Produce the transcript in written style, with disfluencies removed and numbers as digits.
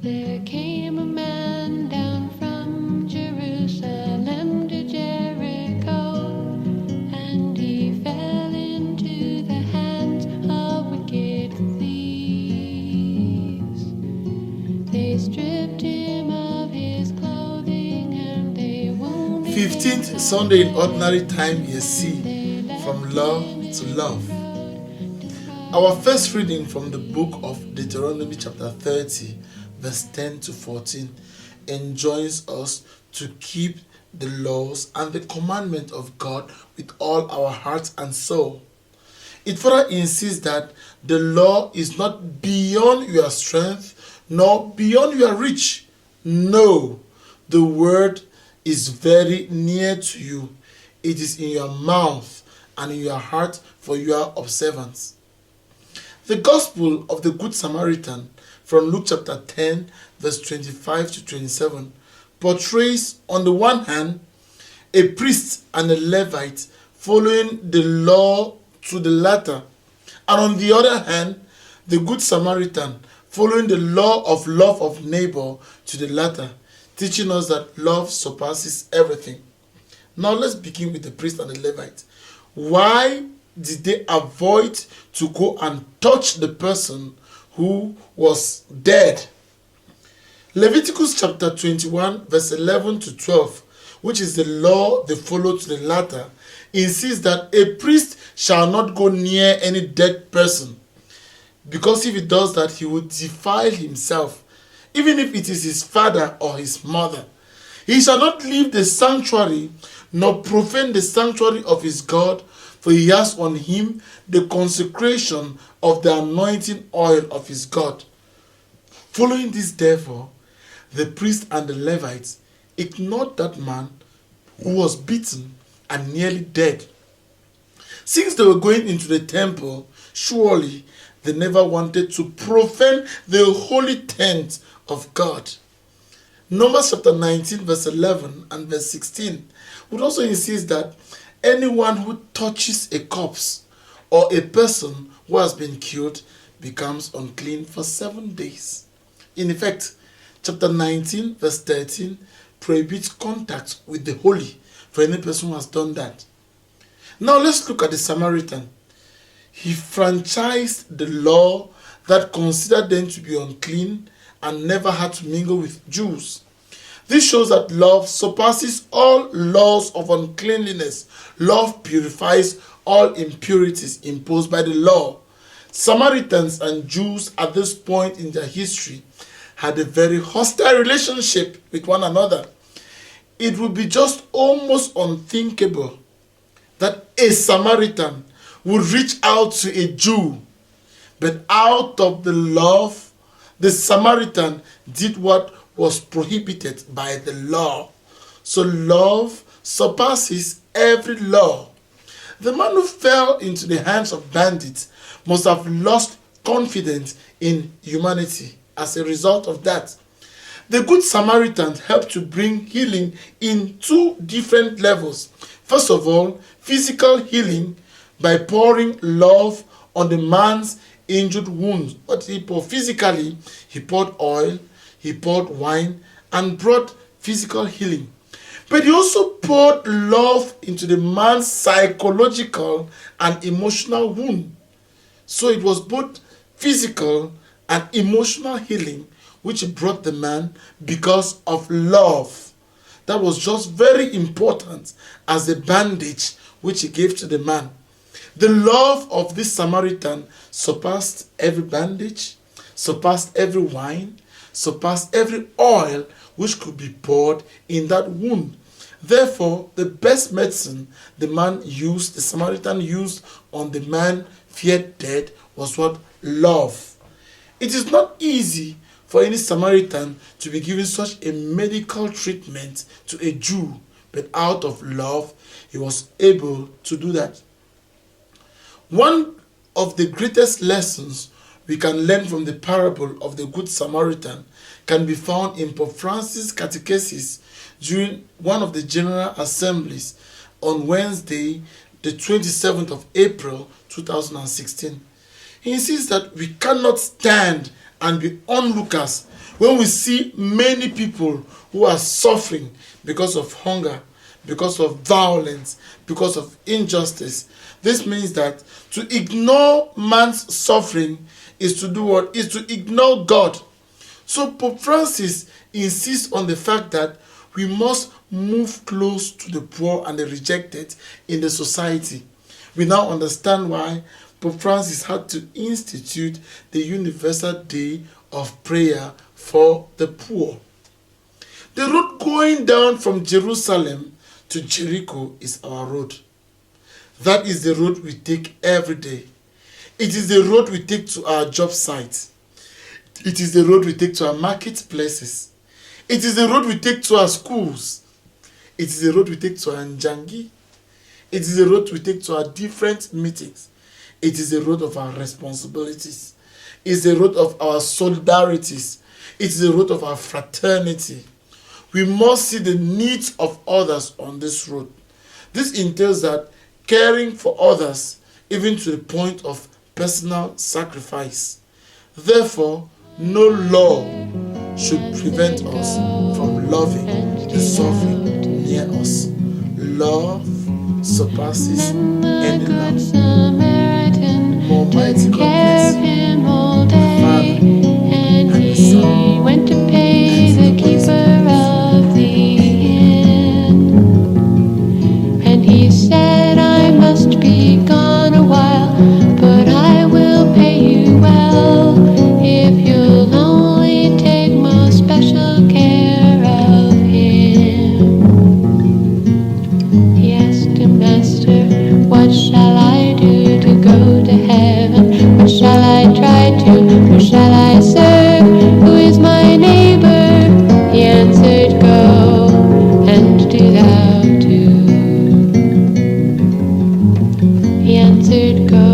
There came a man down from Jerusalem to Jericho, and he fell into the hands of wicked thieves. They stripped him of his clothing and they wounded 15th Sunday in Ordinary Time, Year C, from Law to Love. Our first reading from the Book of Deuteronomy chapter 30, verse 10 to 14, enjoins us to keep the laws and the commandment of God with all our heart and soul. It further insists that the law is not beyond your strength nor beyond your reach. No, the word is very near to you. It is in your mouth and in your heart for your observance. The Gospel of the Good Samaritan from Luke chapter 10, verse 25 to 27, portrays, on the one hand, a priest and a Levite following the law to the letter, and on the other hand, the Good Samaritan following the law of love of neighbor to the letter, teaching us that love surpasses everything. Now let's begin with the priest and the Levite. Why did they avoid to go and touch the person who was dead? Leviticus chapter 21, verse 11 to 12, which is the law they follow to the latter, insists that a priest shall not go near any dead person, because if he does that, he will defile himself, even if it is his father or his mother. He shall not leave the sanctuary, nor profane the sanctuary of his God, for he has on him the consecration of the anointing oil of his God. Following this, therefore, the priest and the Levites ignored that man who was beaten and nearly dead. Since they were going into the temple, surely they never wanted to profane the holy tent of God. Numbers chapter 19, verse 11 and verse 16 would also insist that anyone who touches a corpse or a person who has been killed becomes unclean for 7 days. In effect, chapter 19, verse 13 prohibits contact with the holy for any person who has done that. Now let's look at the Samaritan. He franchised the law that considered them to be unclean and never had to mingle with Jews. This shows that love surpasses all laws of uncleanliness. Love purifies all impurities imposed by the law. Samaritans and Jews at this point in their history had a very hostile relationship with one another. It would be just almost unthinkable that a Samaritan would reach out to a Jew, but out of the love, the Samaritan did what was prohibited by the law. So love surpasses every law. The man who fell into the hands of bandits must have lost confidence in humanity as a result of that. The Good Samaritan helped to bring healing in two different levels. First of all, physical healing by pouring love on the man's injured wounds. What he poured physically, he poured oil, he poured wine, and brought physical healing. But he also poured love into the man's psychological and emotional wound. So it was both physical and emotional healing which brought the man because of love. That was just very important as a bandage which he gave to the man. The love of this Samaritan surpassed every bandage, surpassed every wine, surpassed every oil which could be poured in that wound. Therefore, the best medicine the Samaritan used on the man feared dead was what? Love. It is not easy for any Samaritan to be given such a medical treatment to a Jew, but out of love, he was able to do that. One of the greatest lessons we can learn from the parable of the Good Samaritan can be found in Pope Francis' catechesis during one of the General Assemblies on Wednesday, the 27th of April, 2016. He insists that we cannot stand and be onlookers when we see many people who are suffering because of hunger, because of violence, because of injustice. This means that to ignore man's suffering is to do what? Is to ignore God. So Pope Francis insists on the fact that we must move close to the poor and the rejected in the society. We now understand why Pope Francis had to institute the Universal Day of Prayer for the poor. The road going down from Jerusalem to Jericho is our road. That is the road we take every day. It is the road we take to our job sites. It is the road we take to our marketplaces. It is the road we take to our schools. It is the road we take to our njangi. It is the road we take to our different meetings. It is the road of our responsibilities. It is the road of our solidarities. It is the road of our fraternity. We must see the needs of others on this road. This entails that caring for others, even to the point of personal sacrifice. Therefore, no law should prevent us from loving the suffering near us. Love surpasses any Good love. Samaritan More mighty took God care bless of you. him all The day, Father and and the he Son went to pay and the the Holy keeper Spirit. of the inn. And he said, I must be gone a while, but I will pay you well if you'll only take most special care of him. He asked him, Master, what shall I do to go to heaven? What shall I try to? Who shall I serve? Who is my neighbor? He answered, Go and do thou too. He answered, Go